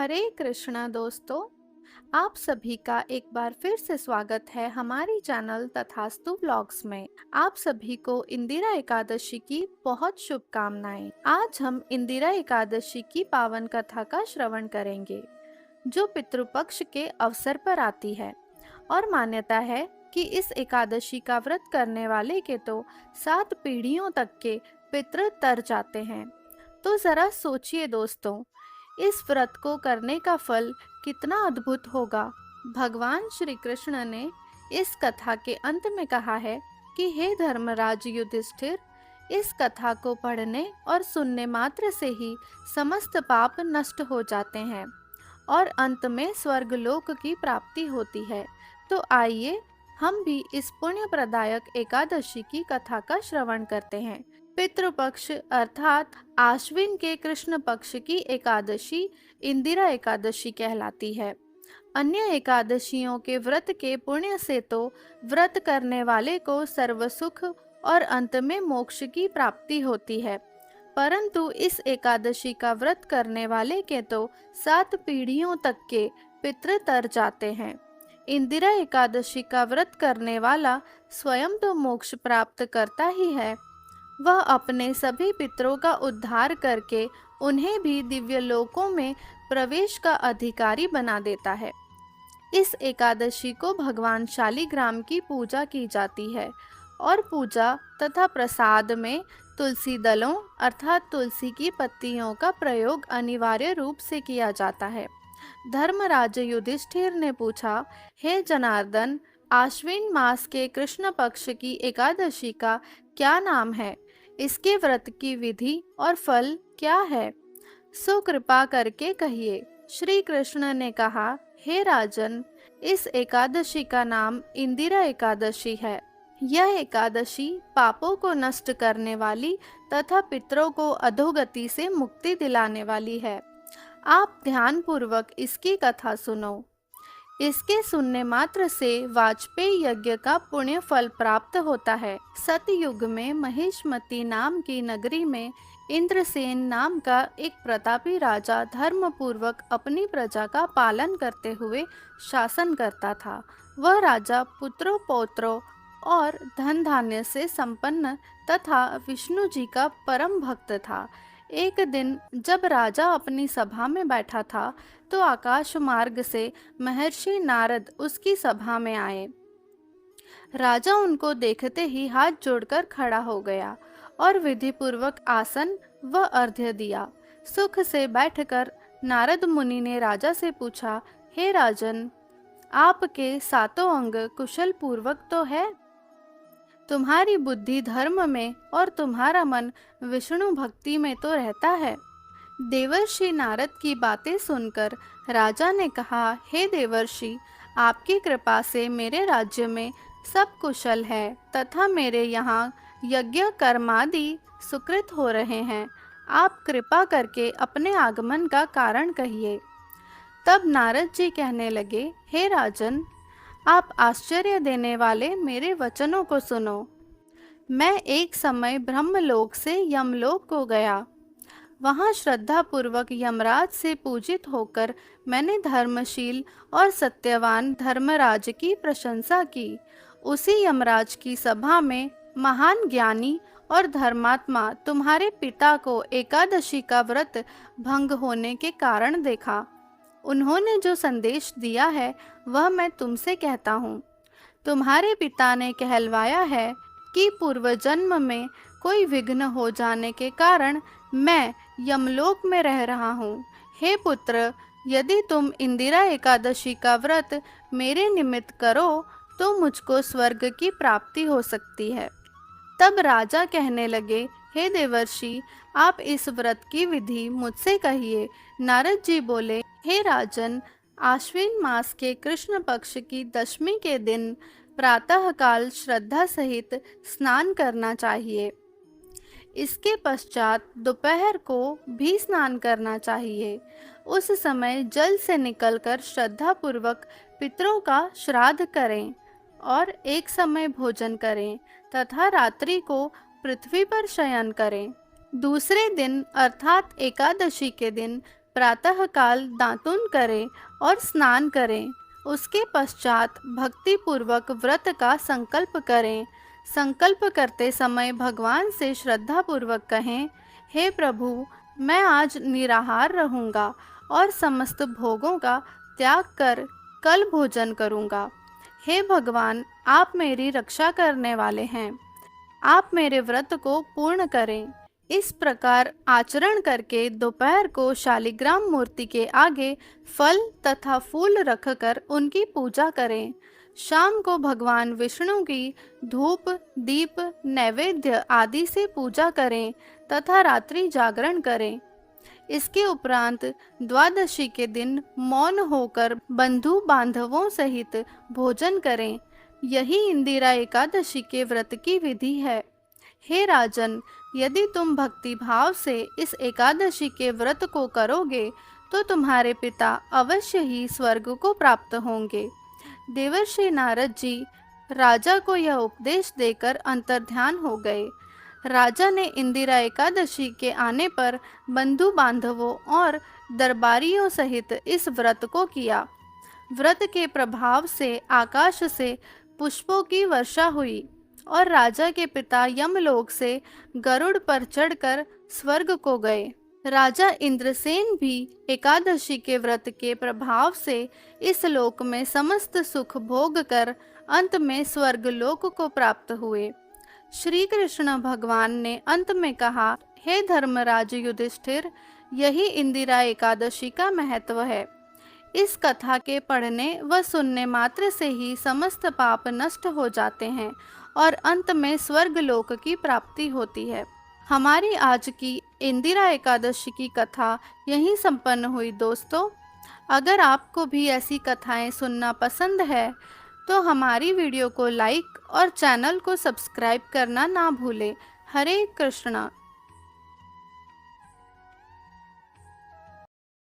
हरे कृष्णा दोस्तों। आप सभी का एक बार फिर से स्वागत है हमारी चैनल तथास्तु व्लॉग्स में। आप सभी को इंदिरा एकादशी की बहुत शुभकामनाएं। आज हम इंदिरा एकादशी की पावन कथा का श्रवण करेंगे जो पितृपक्ष के अवसर पर आती है और मान्यता है कि इस एकादशी का व्रत करने वाले के तो 7 पीढ़ियों तक के पितृ तर जाते हैं। तो जरा सोचिए दोस्तों, इस व्रत को करने का फल कितना अद्भुत होगा। भगवान श्री कृष्ण ने इस कथा के अंत में कहा है कि हे धर्मराज युधिष्ठिर, इस कथा को पढ़ने और सुनने मात्र से ही समस्त पाप नष्ट हो जाते हैं और अंत में स्वर्गलोक की प्राप्ति होती है। तो आइए हम भी इस पुण्य प्रदायक एकादशी की कथा का श्रवण करते हैं। पितृपक्ष अर्थात आश्विन के कृष्ण पक्ष की एकादशी इंदिरा एकादशी कहलाती है। अन्य एकादशियों के व्रत के पुण्य से तो व्रत करने वाले को सर्व सुख और अंत में मोक्ष की प्राप्ति होती है, परंतु इस एकादशी का व्रत करने वाले के तो 7 पीढ़ियों तक के पितृ तर जाते हैं। इंदिरा एकादशी का व्रत करने वाला स्वयं तो मोक्ष प्राप्त करता ही है, वह अपने सभी पितरों का उद्धार करके उन्हें भी दिव्य लोकों में प्रवेश का अधिकारी बना देता है। इस एकादशी को भगवान शालिग्राम की पूजा की जाती है और पूजा तथा प्रसाद में तुलसी दलों अर्थात तुलसी की पत्तियों का प्रयोग अनिवार्य रूप से किया जाता है। धर्मराज युधिष्ठिर ने पूछा, हे जनार्दन, आश्विन मास के कृष्ण पक्ष की एकादशी का क्या नाम है? इसके व्रत की विधि और फल क्या है? सो कृपा करके कहिए। श्री कृष्ण ने कहा, हे राजन, इस एकादशी का नाम इंदिरा एकादशी है। यह एकादशी पापों को नष्ट करने वाली तथा पितरों को अधोगति से मुक्ति दिलाने वाली है। आप ध्यान पूर्वक इसकी कथा सुनो। इसके सुनने मात्र से वाजपेयी यज्ञ का पुण्य फल प्राप्त होता है। सतयुग में महिष्मती नाम की नगरी में इंद्रसेन नाम का एक प्रतापी राजा धर्म पूर्वक अपनी प्रजा का पालन करते हुए शासन करता था। वह राजा पुत्रों पौत्रों और धन धान्य से संपन्न तथा विष्णु जी का परम भक्त था। एक दिन जब राजा अपनी सभा में बैठा था तो आकाश मार्ग से महर्षि नारद उसकी सभा में आए। राजा उनको देखते ही हाथ जोड़कर खड़ा हो गया और विधि पूर्वक आसन व अर्घ्य दिया। सुख से बैठकर नारद मुनि ने राजा से पूछा, हे राजन, आपके 7 अंग कुशल पूर्वक तो है? तुम्हारी बुद्धि धर्म में और तुम्हारा मन विष्णु भक्ति में तो रहता है। देवर्षि नारद की बातें सुनकर राजा ने कहा, हे देवर्षि, आपकी कृपा से मेरे राज्य में सब कुशल है तथा मेरे यहाँ यज्ञ कर्मादि सुकृत हो रहे हैं। आप कृपा करके अपने आगमन का कारण कहिए। तब नारद जी कहने लगे, हे राजन, आप आश्चर्य देने वाले मेरे वचनों को सुनो। मैं एक समय ब्रह्मलोक से यमलोक को गया। वहाँ श्रद्धा पूर्वक यमराज से पूजित होकर मैंने धर्मशील और सत्यवान धर्मराज की प्रशंसा की। उसी यमराज की सभा में महान ज्ञानी और धर्मात्मा तुम्हारे पिता को एकादशी का व्रत भंग होने के कारण देखा। उन्होंने जो संदेश दिया है वह मैं तुमसे कहता हूँ। तुम्हारे पिता ने कहलवाया है कि पूर्व जन्म में कोई विघ्न हो जाने के कारण मैं यमलोक में रह रहा हूँ। हे पुत्र, यदि तुम इंदिरा एकादशी का व्रत मेरे निमित्त करो तो मुझको स्वर्ग की प्राप्ति हो सकती है। तब राजा कहने लगे, हे देवर्षि, आप इस व्रत की विधि मुझसे कहिए। नारद जी बोले, हे राजन, आश्विन मास के कृष्ण पक्ष की दशमी के दिन प्रातःकाल श्रद्धा सहित स्नान करना चाहिए। इसके पश्चात दोपहर को भी स्नान करना चाहिए। उस समय जल से निकलकर श्रद्धा पूर्वक पितरों का श्राद्ध करें और एक समय भोजन करें तथा रात्रि को पृथ्वी पर शयन करें। दूसरे दिन अर्थात एकादशी के दिन प्रातःकाल दातुन करें और स्नान करें। उसके पश्चात भक्ति पूर्वक व्रत का संकल्प करें। संकल्प करते समय भगवान से श्रद्धा पूर्वक कहें, हे प्रभु, मैं आज निराहार रहूंगा और समस्त भोगों का त्याग कर कल भोजन करूंगा। हे भगवान, आप मेरी रक्षा करने वाले हैं, आप मेरे व्रत को पूर्ण करें। इस प्रकार आचरण करके दोपहर को शालिग्राम मूर्ति के आगे फल तथा फूल रखकर उनकी पूजा करें। शाम को भगवान विष्णु की धूप, दीप, नैवेद्य आदि से पूजा करें तथा रात्रि जागरण करें। इसके उपरांत द्वादशी के दिन मौन होकर बंधु बांधवों सहित भोजन करें। यही इंदिरा एकादशी के व्रत की विधि है। हे राजन, यदि तुम भक्ति भाव से इस एकादशी के व्रत को करोगे तो तुम्हारे पिता अवश्य ही स्वर्ग को प्राप्त होंगे। देवर्षि नारद जी राजा को यह उपदेश देकर अंतर्ध्यान हो गए। राजा ने इंदिरा एकादशी के आने पर बंधु बांधवों और दरबारियों सहित इस व्रत को किया। व्रत के प्रभाव से आकाश से पुष्पों की वर्षा हुई और राजा के पिता यमलोक से गरुड़ पर चढ़कर स्वर्ग को गए। राजा इंद्रसेन भी एकादशी के व्रत के प्रभाव से इस लोक में समस्त सुख भोग कर अंत में स्वर्ग लोक को प्राप्त हुए। श्री कृष्ण भगवान ने अंत में कहा, हे धर्मराज युधिष्ठिर, यही इंदिरा एकादशी का महत्व है। इस कथा के पढ़ने व सुनने मात्र से ही समस्त पाप नष्ट हो जाते हैं और अंत में स्वर्ग लोक की प्राप्ति होती है। हमारी आज की इंदिरा एकादशी की कथा यहीं संपन्न हुई। दोस्तों, अगर आपको भी ऐसी कथाएं सुनना पसंद है तो हमारी वीडियो को लाइक और चैनल को सब्सक्राइब करना ना भूलें। हरे कृष्णा।